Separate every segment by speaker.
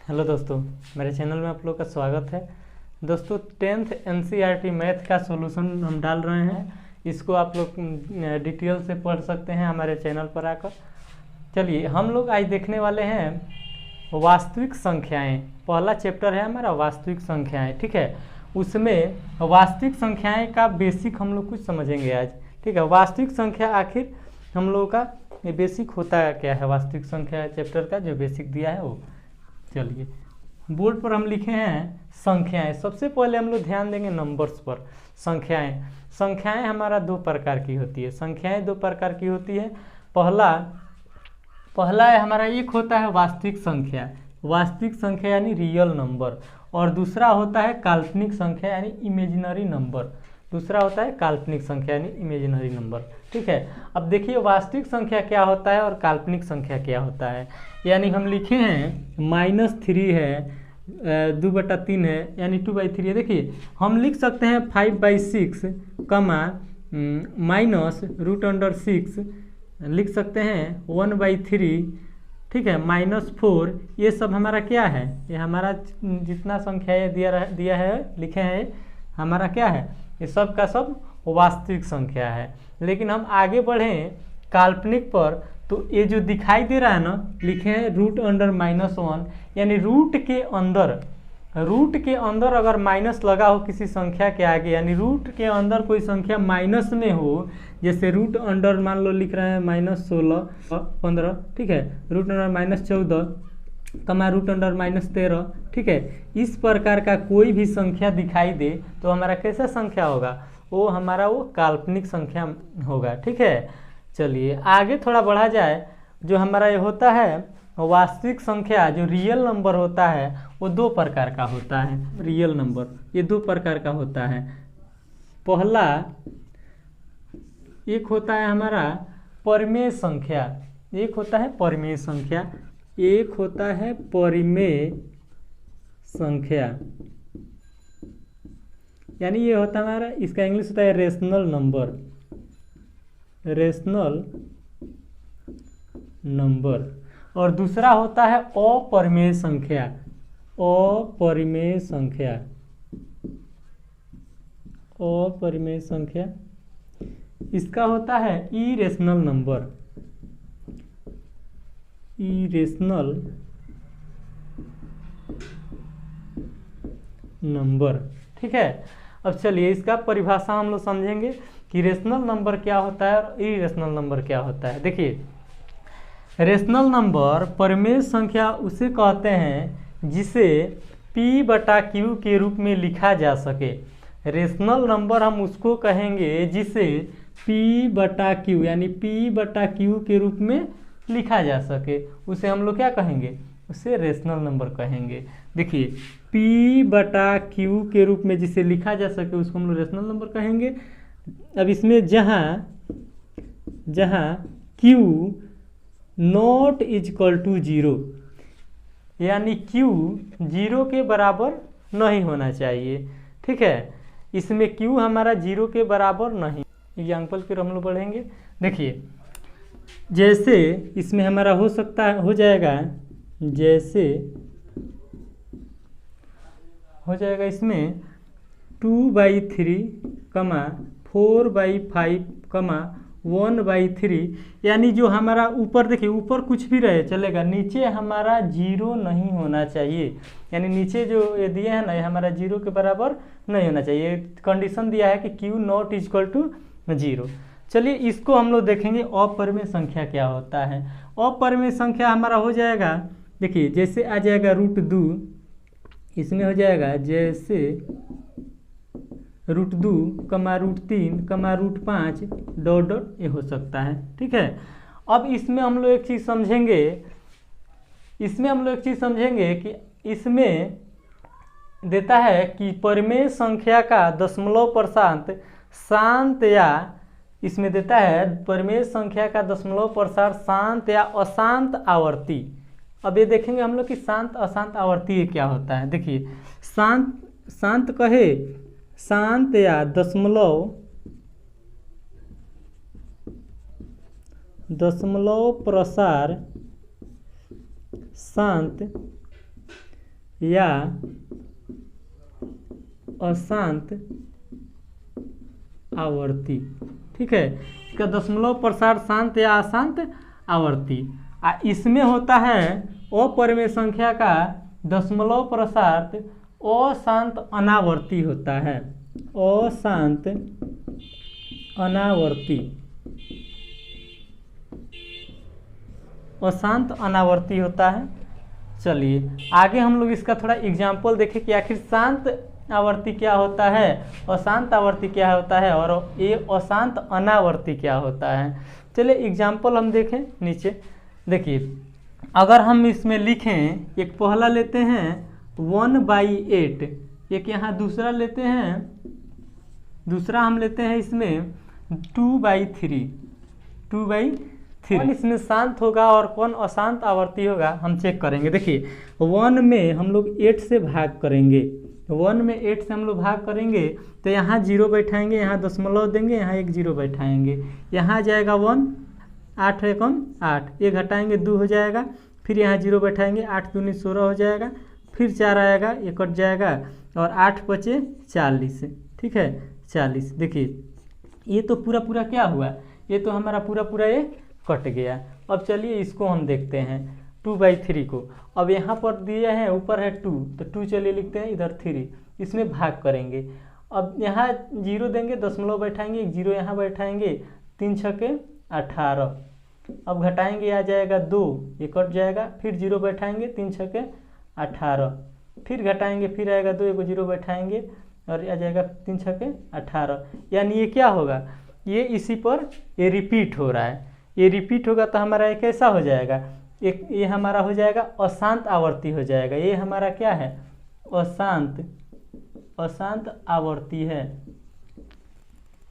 Speaker 1: Hello दोस्तों, मेरे channel में आप लोग का स्वागत है। दोस्तों 10th NCERT मैथ का सॉल्यूशन हम डाल रहे हैं। इसको आप लोग डिटेल से पढ़ सकते हैं हमारे चैनल पर आकर। चलिए हम लोग आज देखने वाले हैं वास्तविक संख्याएं। पहला चैप्टर है हमारा वास्तविक संख्याएं, ठीक है। उसमें वास्तविक संख्याएं का बेसिक हम लोग कुछ समझेंगे आज, ठीक है। वास्तविक संख्या आखिर हम लोगों का ये बेसिक होता क्या है, वास्तविक संख्या चैप्टर का जो बेसिक दिया है वो। चलिए बोर्ड पर हम लिखे हैं संख्याएं। सबसे पहले हम लोग ध्यान देंगे नंबर्स पर। संख्याएं हमारा दो प्रकार की होती है। संख्याएं दो प्रकार की होती है। पहला है हमारा, एक होता है वास्तविक संख्या यानी रियल नंबर, और दूसरा होता है काल्पनिक संख्या यानी इमेजिनरी नंबर। ठीक है। अब देखिए वास्तविक संख्या क्या होता है और काल्पनिक संख्या क्या होता है। यानी हम लिखे हैं -3 है, 2/3 है, यानी 2/3 है। देखिए हम लिख सकते हैं 5/6 कमा -√6 लिख सकते हैं 1/3, ठीक है, -4। ये सब हमारा क्या है, ये हमारा जितना संख्या ये दिया है लिखे हैं हमारा क्या है, ये सब का सब वास्तविक संख्या है। लेकिन हम आगे बढ़ें काल्पनिक पर, तो ये जो दिखाई दे रहा है ना, लिखे हैं √(-1), यानी रूट के अंदर अगर माइनस लगा हो किसी संख्या के आगे, यानी रूट के अंदर कोई संख्या माइनस में हो, जैसे √अंडर मान लो लिख रहे हैं -16, 15, ठीक है, √(-14) कमा √(-13), ठीक है। इस प्रकार का कोई भी संख्या दिखाई दे तो हमारा कैसा संख्या होगा, वो हमारा काल्पनिक संख्या होगा, ठीक है। चलिए आगे थोड़ा बढ़ा जाए। जो हमारा ये होता है वास्तविक संख्या, जो रियल नंबर होता है वो दो प्रकार का होता है। रियल नंबर ये दो प्रकार का होता है। पहला एक होता है हमारा परिमेय संख्या, एक होता है परिमेय संख्या, यानी ये होता है हमारा, इसका इंग्लिश होता है रेशनल नंबर। और दूसरा होता है अपरिमेय संख्या, इसका होता है इरेशनल नंबर, ठीक है। अब चलिए इसका परिभाषा हम लोग समझेंगे कि रेशनल नंबर क्या होता है और इरेशनल नंबर क्या होता है। देखिए रेशनल नंबर परिमेय संख्या उसे कहते हैं जिसे P/Q के रूप में लिखा जा सके। रेशनल नंबर हम उसको कहेंगे जिसे P/Q यानी P/Q के रूप में लिखा जा सके, उसे हम लोग क्या कहेंगे, उसे रेशनल नंबर कहेंगे। देखिए P/Q के रूप में जिसे लिखा जा सके उसको हम लोग रेशनल नंबर कहेंगे। अब इसमें जहाँ Q ≠0, यानी Q 0 के बराबर नहीं होना चाहिए, ठीक है। इसमें Q हमारा 0 के बराबर नहीं। एग्जाम्पल फिर हम लोग बढ़ेंगे। देखिए जैसे इसमें हमारा हो जाएगा इसमें 2/3 कमा 4/5 कमा 1/3, यानी जो हमारा ऊपर, देखिए ऊपर कुछ भी रहे चलेगा, नीचे हमारा 0 नहीं होना चाहिए। यानी नीचे जो ये दिया है ना, ये हमारा 0 के बराबर नहीं होना चाहिए। कंडीशन दिया है कि Q ≠0। चलिए इसको हम लोग देखेंगे अपरिमेय संख्या क्या होता है। अपरिमेय संख्या हमारा हो जाएगा, देखिए जैसे आ जाएगा √2, इसमें हो जाएगा जैसे √2 कमा √3 कमा √5 ... ये हो सकता है, ठीक है। अब इसमें हम लोग एक चीज़ समझेंगे कि इसमें देता है कि परिमेय संख्या का दशमलव प्रसांत शांत या, इसमें देता है परिमेय संख्या का दशमलव प्रसार शांत या अशांत आवर्ती। अब ये देखेंगे हम लोग कि शांत अशांत आवर्ती क्या होता है। देखिए शांत कहे शांत या दशमलव प्रसार शांत या अशांत आवर्ती। ठीक है, इसका दशमलव प्रसार शांत या अशांत आवर्ती। इसमें होता है अपरिमेय संख्या का दशमलव प्रसार अशांत अनावर्ती होता है, अशांत अनावर्ती, अशांत अनावर्ती होता है। चलिए आगे हम लोग इसका थोड़ा एग्जाम्पल देखें कि आखिर शांत आवर्ती क्या होता है, अशांत आवर्ती क्या होता है और ये अशांत अनावर्ती क्या होता है। चलिए एग्जाम्पल हम देखें नीचे। देखिए अगर हम इसमें लिखें, एक पहला लेते हैं 1/8, एक यहाँ दूसरा लेते हैं, दूसरा हम लेते हैं इसमें 2/3, 2/3। इसमें शांत होगा और कौन अशांत आवर्ती होगा हम चेक करेंगे। देखिए 1 में हम लोग 8 से भाग करेंगे, 1 में 8 से हम लोग भाग करेंगे तो यहाँ 0 बैठाएंगे, यहाँ दशमलव देंगे, यहाँ एक 0 बैठाएंगे, यहाँ जाएगा 1, 8 एकम 8, ये घटाएंगे 2 हो जाएगा, फिर यहाँ 0 बैठाएंगे, 8 दूनी 16 हो जाएगा, फिर 4 आएगा, ये कट जाएगा और 8 बचे 40। ठीक है 40। देखिए ये तो पूरा पूरा क्या हुआ, ये तो हमारा पूरा पूरा ये कट गया। अब चलिए इसको हम देखते हैं 2/3 को। अब यहाँ पर दिए हैं, ऊपर है 2, तो 2 चलिए लिखते हैं, इधर 3, इसमें भाग करेंगे। अब यहाँ 0 देंगे, दशमलव बैठाएंगे, एक 0 यहाँ बैठाएंगे, 3 छके 18। अब घटाएंगे, आ जाएगा 2, ये कट जाएगा, फिर 0 बैठाएंगे, 3 छके 18, फिर घटाएंगे, फिर आएगा 2, एक 0 बैठाएंगे और आ जाएगा 3 छके 18। यानी ये क्या होगा, ये इसी पर ये रिपीट हो रहा है, ये रिपीट होगा तो हमारा ये कैसा हो जाएगा, एक ये हमारा हो जाएगा अशांत आवर्ती हो जाएगा। ये हमारा क्या है, अशांत आवर्ती है,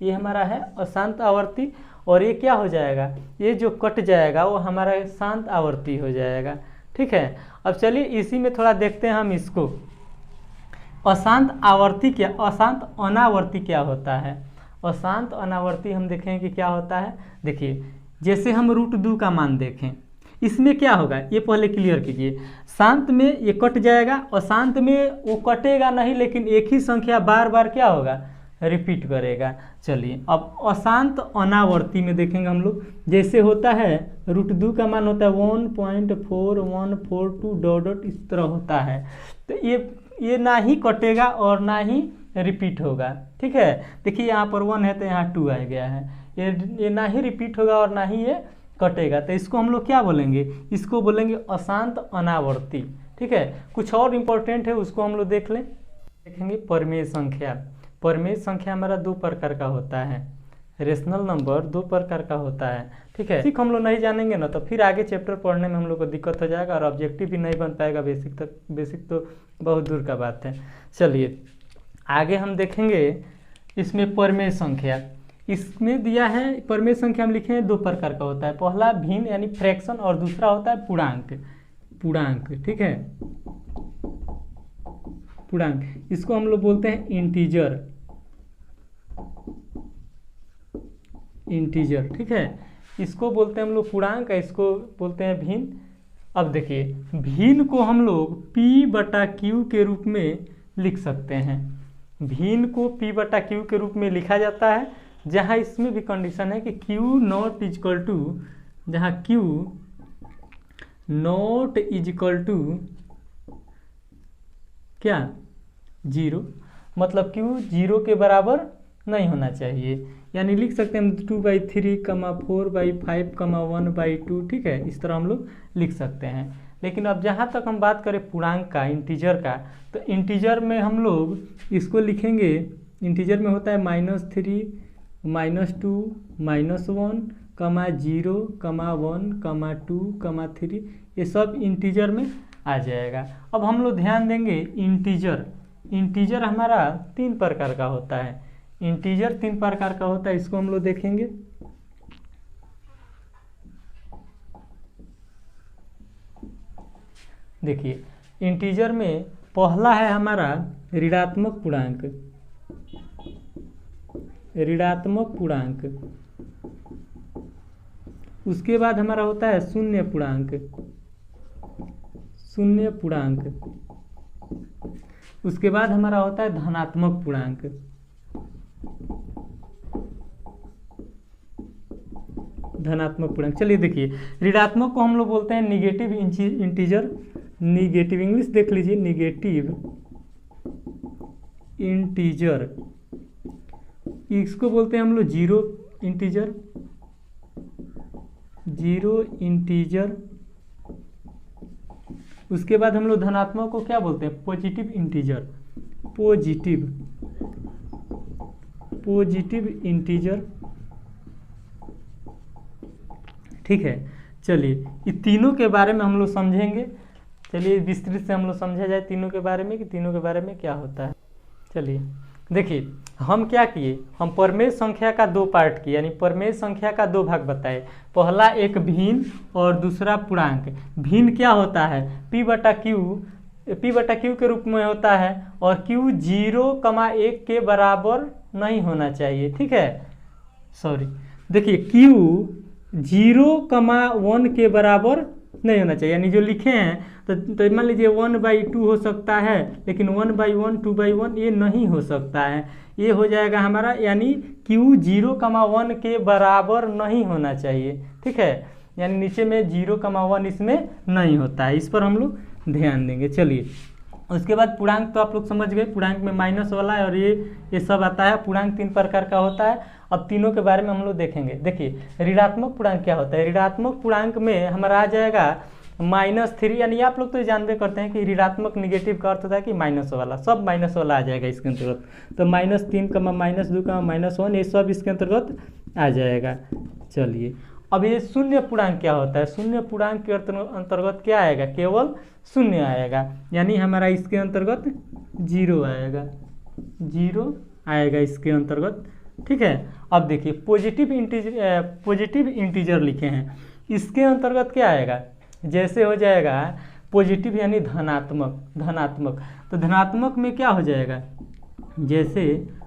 Speaker 1: ये हमारा है अशांत आवर्ती। और ये क्या हो जाएगा, ये जो कट जाएगा वो हमारा शांत आवर्ती हो जाएगा। ठीक है, अब चलिए इसी में थोड़ा देखते हैं हम इसको, अशांत आवर्ती क्या, अशांत अनावर्ती क्या होता है। अशांत अनावर्ती हम देखें कि क्या होता है। देखिए जैसे हम √2 का मान देखें, इसमें क्या होगा ये पहले क्लियर कीजिए। शांत में ये कट जाएगा, अशांत में वो कटेगा नहीं, लेकिन एक ही संख्या बार बार क्या होगा, रिपीट करेगा। चलिए अब अशांत अनावर्ती में देखेंगे हम लोग, जैसे होता है √2 का मान होता है 1.4142 डॉट डॉट इस तरह होता है, तो ये ना ही कटेगा और ना ही रिपीट होगा। ठीक है, देखिए यहाँ पर 1 है तो यहाँ 2 आ गया है, ये ना ही रिपीट होगा और ना ही ये कटेगा, तो इसको हम लोग क्या बोलेंगे, इसको बोलेंगे अशांत अनावर्ती। ठीक है, कुछ और इम्पोर्टेंट है उसको हम लोग देख लें। देखेंगे परिमेय संख्या। परिमेय संख्या हमारा 2 प्रकार का होता है, रेशनल नंबर 2 प्रकार का होता है। ठीक है, बेसिक हम लोग नहीं जानेंगे ना तो फिर आगे चैप्टर पढ़ने में हम लोग को दिक्कत हो जाएगा और ऑब्जेक्टिव भी नहीं बन पाएगा बेसिक तक, बेसिक तो बहुत दूर का बात है। चलिए आगे हम देखेंगे इसमें परिमेय संख्या। इसमें दिया है परिमेय संख्या हम लिखे हैं 2 प्रकार का होता है, पहला भिन्न यानी फ्रैक्शन और दूसरा होता है पूर्णांक। पूर्णांक ठीक है, पूर्णांक, इसको हम लोग बोलते हैं इंटीजर। इंटीजर ठीक है, इसको बोलते हैं हम लोग पूर्णांक, इसको बोलते हैं भिन्न। अब देखिए भिन्न को हम लोग P/Q के रूप में लिख सकते हैं। भिन्न को P/Q के रूप में लिखा जाता है, जहाँ इसमें भी कंडीशन है कि Q not is equal to, जहाँ Q not is equal to क्या 0, मतलब Q 0 के बराबर नहीं होना चाहिए। यानी लिख सकते हैं हम 2/3, 4/5, 1/2। ठीक है, इस तरह हम लोग लिख सकते हैं। लेकिन अब जहाँ तक हम बात करें पूर्णांक का, इंटीजर का, तो इंटीजर में हम लोग इसको लिखेंगे, इंटीजर में होता है -3, -2, -1, 0, 1, 2, 3, ये सब इंटीजर में आ जाएगा। अब हम लोग ध्यान देंगे इंटीजर, इंटीजर हमारा 3 प्रकार का होता है। इंटीजर 3 प्रकार का होता है, इसको हम लोग देखेंगे। देखिए इंटीजर में पहला है हमारा ऋणात्मक पूर्णांक, ऋणात्मक पूर्णांक। उसके बाद हमारा होता है शून्य पूर्णांक, शून्य पूर्णांक। उसके बाद हमारा होता है धनात्मक पूर्णांक। धनात्मक पूर्णांक, चलिए देखिए ऋणात्मक को हम लोग बोलते हैं निगेटिव इंटीजर। निगेटिव इंग्लिश देख लीजिए, निगेटिव इंटीजर। इसको बोलते हैं हम लोग जीरो इंटीजर। Zero integer. उसके बाद हम लोग धनात्मक को क्या बोलते हैं? Positive integer. पॉजिटिव इंटीजर, ठीक है। चलिए ये तीनों के बारे में हम लोग समझेंगे। चलिए विस्तृत से हम लोग समझा जाए तीनों के बारे में कि तीनों के बारे में क्या होता है। चलिए देखिए हम क्या किए, हम परमेय संख्या का दो पार्ट किए, यानी परमेय संख्या का दो भाग बताए। पहला एक भिन्न और दूसरा पूर्णांक। भिन्न क्या होता है? P बटा Q के रूप में होता है और Q 0,1 के बराबर नहीं होना चाहिए, ठीक है। सॉरी, देखिए Q 0,1 के बराबर नहीं होना चाहिए, यानी जो लिखे हैं तो मान लीजिए 1/2 हो सकता है, लेकिन 1/1 2/1 ये नहीं हो सकता है। ये हो जाएगा हमारा, यानी Q 0,1 के बराबर नहीं होना चाहिए, ठीक है। यानी नीचे में 0,1 इसमें नहीं होता है, इस पर हम लोग ध्यान देंगे। चलिए उसके बाद पूर्णांक तो आप लोग समझ गए, पूर्णांक में माइनस वाला है और ये सब आता है। पूर्णांक 3 प्रकार का होता है। अब तीनों के बारे में हम लोग देखेंगे। देखिए ऋणात्मक पूर्णांक क्या होता है? ऋणात्मक पूर्णांक में हमारा आ जाएगा -3, यानी आप लोग तो जानते करते हैं कि ऋणात्मक निगेटिव का अर्थ होता है कि माइनस वाला, सब माइनस वाला आ जाएगा इसके अंतर्गत। तो -3, -2, -1 ये सब इसके अंतर्गत आ जाएगा। चलिए अब ये शून्य पूर्णांक क्या होता है? शून्य पूर्णांक के अंतर्गत क्या आएगा? केवल शून्य आएगा, यानी हमारा इसके अंतर्गत 0 आएगा। 0 आएगा इसके अंतर्गत, ठीक है। अब देखिए पॉजिटिव इंटीजर लिखे हैं, इसके अंतर्गत क्या आएगा? जैसे हो जाएगा पॉजिटिव यानी धनात्मक, तो धनात्मक में क्या हो जाएगा? जैसे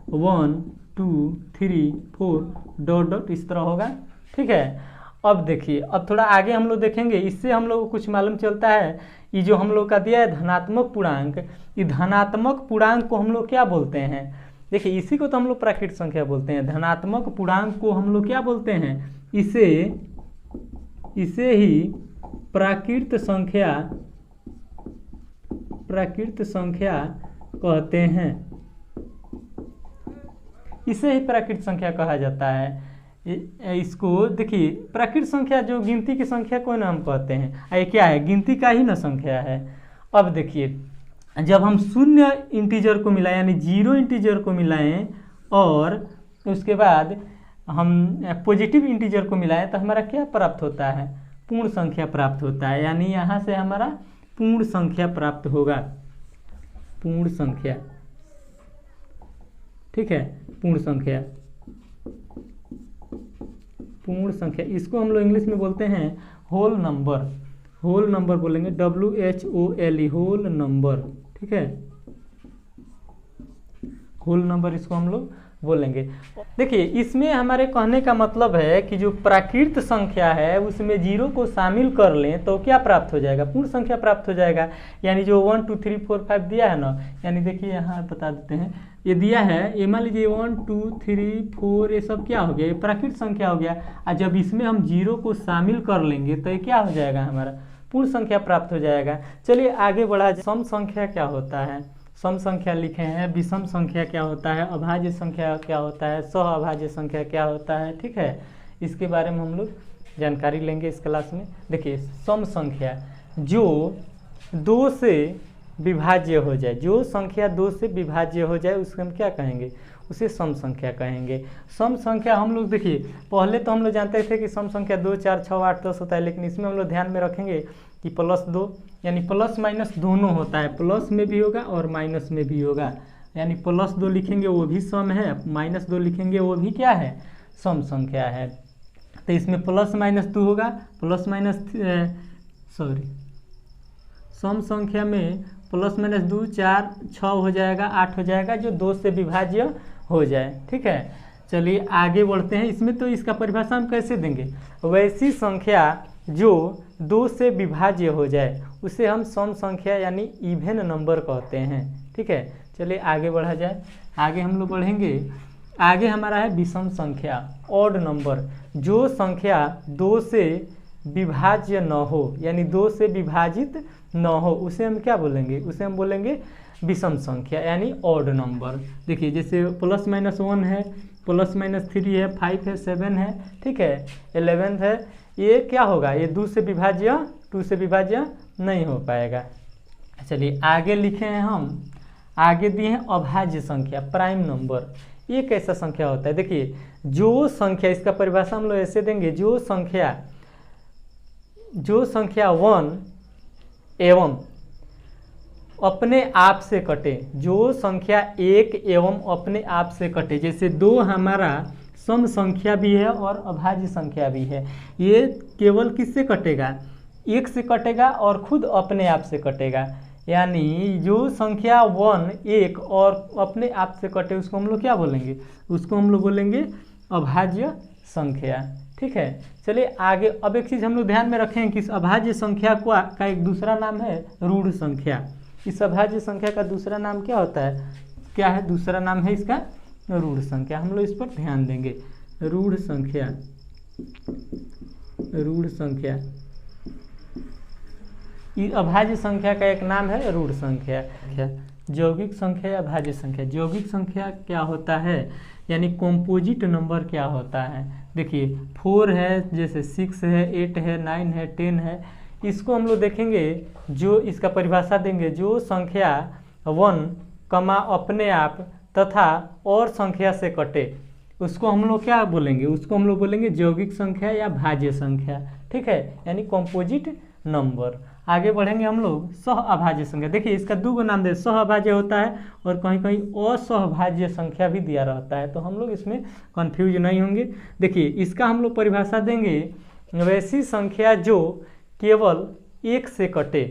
Speaker 1: 1 2 3 4 ... इस तरह होगा, ठीक है। अब देखिए अब थोड़ा आगे हम लोग देखेंगे, इससे हम लोग को कुछ मालूम चलता है। ये जो हम लोग का दिया है धनात्मक पूर्णांक, ये धनात्मक पूर्णांक को हम लोग क्या बोलते हैं? देखिए इसी को तो हम लोग प्राकृत संख्या बोलते हैं। धनात्मक पूर्णांक को हम लोग क्या बोलते हैं? इसे ही प्राकृत संख्या कहते हैं। इसे ही प्राकृत संख्या कहा जाता है। इसको देखिए प्राकृत संख्या जो गिनती की संख्या को ना हम कहते हैं, ये क्या है? गिनती का ही ना संख्या है। अब देखिए जब हम शून्य इंटीजर को मिलाएं, यानी 0 इंटीजर को मिलाएं और उसके बाद हम पॉजिटिव इंटीजर को मिलाएं, तो हमारा क्या प्राप्त होता है? पूर्ण संख्या प्राप्त होता है। यानी यहाँ से हमारा पूर्ण संख्या प्राप्त होगा। पूर्ण संख्या, ठीक है। पूर्ण संख्या इसको हम लोग इंग्लिश में बोलते हैं होल नंबर बोलेंगे, WHOLE, होल नंबर, ठीक है। होल नंबर इसको हम लोग बोलेंगे। देखिए इसमें हमारे कहने का मतलब है कि जो प्राकृत संख्या है उसमें 0 को शामिल कर लें तो क्या प्राप्त हो जाएगा? पूर्ण संख्या प्राप्त हो जाएगा। यानी जो 1 2 3 4 5 दिया है ना, यानी देखिए यहाँ बता देते हैं, ये दिया है, ये मान लीजिए 1 2 3 4 ये सब क्या हो गया? ये प्राकृत संख्या हो गया। और जब इसमें हम 0 को शामिल कर लेंगे तो ये क्या हो जाएगा? हमारा पूर्ण संख्या प्राप्त हो जाएगा। चलिए आगे बढ़ा। सम संख्या क्या होता है? सम संख्या लिखे हैं। विषम संख्या क्या होता है? अभाज्य संख्या क्या होता है? सह अभाज्य संख्या क्या होता है? ठीक है, इसके बारे में हम लोग जानकारी लेंगे इस क्लास में। देखिए सम संख्या जो 2 से विभाज्य हो जाए, जो संख्या 2 से विभाज्य हो जाए उसको हम क्या कहेंगे? उसे सम संख्या कहेंगे। सम संख्या हम लोग देखिए पहले तो हम लोग जानते थे कि सम संख्या 2 4 6 8 10 होता है, लेकिन इसमें हम लोग ध्यान में रखेंगे कि +2 यानी प्लस माइनस दोनों होता है। प्लस में भी होगा और माइनस में भी होगा। यानी +2 लिखेंगे वो भी सम है, -2 लिखेंगे वो भी क्या है? सम संख्या है। तो इसमें +-2 होगा, सम संख्या में +-2 4 6 हो जाएगा, 8 हो जाएगा, जो 2 से विभाज्य हो जाए, ठीक है। चलिए आगे बढ़ते हैं। इसमें तो इसका परिभाषा हम कैसे देंगे? वैसी संख्या जो 2 से विभाज्य हो जाए उसे हम सम संख्या यानी इवन नंबर कहते हैं। ठीक है, चलिए आगे बढ़ा जाए। आगे हम लोग बढ़ेंगे। आगे हमारा है विषम संख्या, ऑड नंबर। जो संख्या 2 से विभाज्य न हो, यानी 2 से विभाजित न हो, उसे हम क्या बोलेंगे? उसे हम बोलेंगे विषम संख्या यानी ऑड नंबर। देखिए जैसे +-1 है, +-3 है, 5 है, 7 है, ठीक है, 11 है, ये क्या होगा? ये 2 से विभाज्य नहीं हो पाएगा। चलिए आगे लिखे हैं हम, आगे दिए हैं अभाज्य संख्या, प्राइम नंबर। ये कैसा संख्या होता है? देखिए जो संख्या, इसका परिभाषा हम लोग ऐसे देंगे, जो संख्या 1 एवं अपने आप से कटे, जो संख्या 1 एवं अपने आप से कटे, जैसे 2 हमारा सम संख्या भी है और अभाज्य संख्या भी है, ये केवल किससे कटेगा? 1 से कटेगा और खुद अपने आप से कटेगा। यानी जो संख्या 1 और अपने आप से कटे उसको हम लोग क्या बोलेंगे? उसको हम लोग बोलेंगे अभाज्य संख्या। ठीक है, चलिए आगे। अब एक चीज़ हम लोग ध्यान में रखें कि इस अभाज्य संख्या का एक दूसरा नाम है रूढ़ संख्या। इस अभाज्य संख्या का दूसरा नाम क्या होता है? क्या है? दूसरा नाम है इसका रूढ़ संख्या। हम लोग इस पर ध्यान देंगे। रूढ़ संख्या, रूढ़ संख्या, अभाज्य संख्या का एक नाम है रूढ़ संख्या। यौगिक संख्या या भाज्य संख्या। यौगिक संख्या क्या होता है? यानी कॉम्पोजिट नंबर क्या होता है? देखिए 4 है, जैसे 6 है, 8 है, 9 है, 10 है, इसको हम लोग देखेंगे। जो इसका परिभाषा देंगे, जो संख्या 1 अपने आप तथा और संख्या से कटे, उसको हम लोग क्या बोलेंगे? उसको हम लोग बोलेंगे यौगिक संख्या या भाज्य संख्या। ठीक है, यानी कॉम्पोजिट नंबर। आगे बढ़ेंगे हम लोग सह अभाज्य संख्या। देखिए इसका 2 नाम दे, सह अभाज्य होता है और कहीं कहीं असहभाज्य संख्या भी दिया रहता है, तो हम लोग इसमें कंफ्यूज नहीं होंगे। देखिए इसका हम लोग परिभाषा देंगे, वैसी संख्या जो केवल 1 से कटे।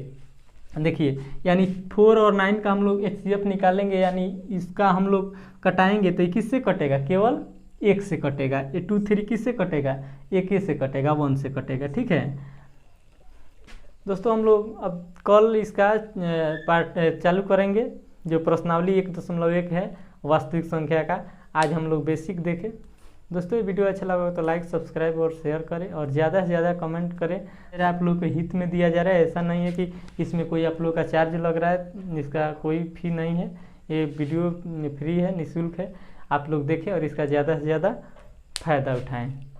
Speaker 1: देखिए यानी 4 और 9 का हम लोग HCF निकालेंगे, यानी इसका हम लोग कटाएंगे तो ये किससे कटेगा? केवल 1 से कटेगा। ये 2, 3 किससे कटेगा? 1 से कटेगा, 1 से कटेगा। ठीक है दोस्तों, हम लोग अब कल इसका पार्ट चालू करेंगे, जो प्रश्नावली 1.1 है वास्तविक संख्या का। आज हम लोग बेसिक देखें। दोस्तों ये वीडियो अच्छा लगा तो लाइक, सब्सक्राइब और शेयर करें और ज़्यादा से ज़्यादा कमेंट करें। मेरा आप लोग के हित में दिया जा रहा है, ऐसा नहीं है कि इसमें कोई आप लोग का चार्ज लग रहा है, इसका कोई फी नहीं है। ये वीडियो फ्री है, निःशुल्क है। आप लोग देखें और इसका ज़्यादा से ज़्यादा फ़ायदा उठाएँ।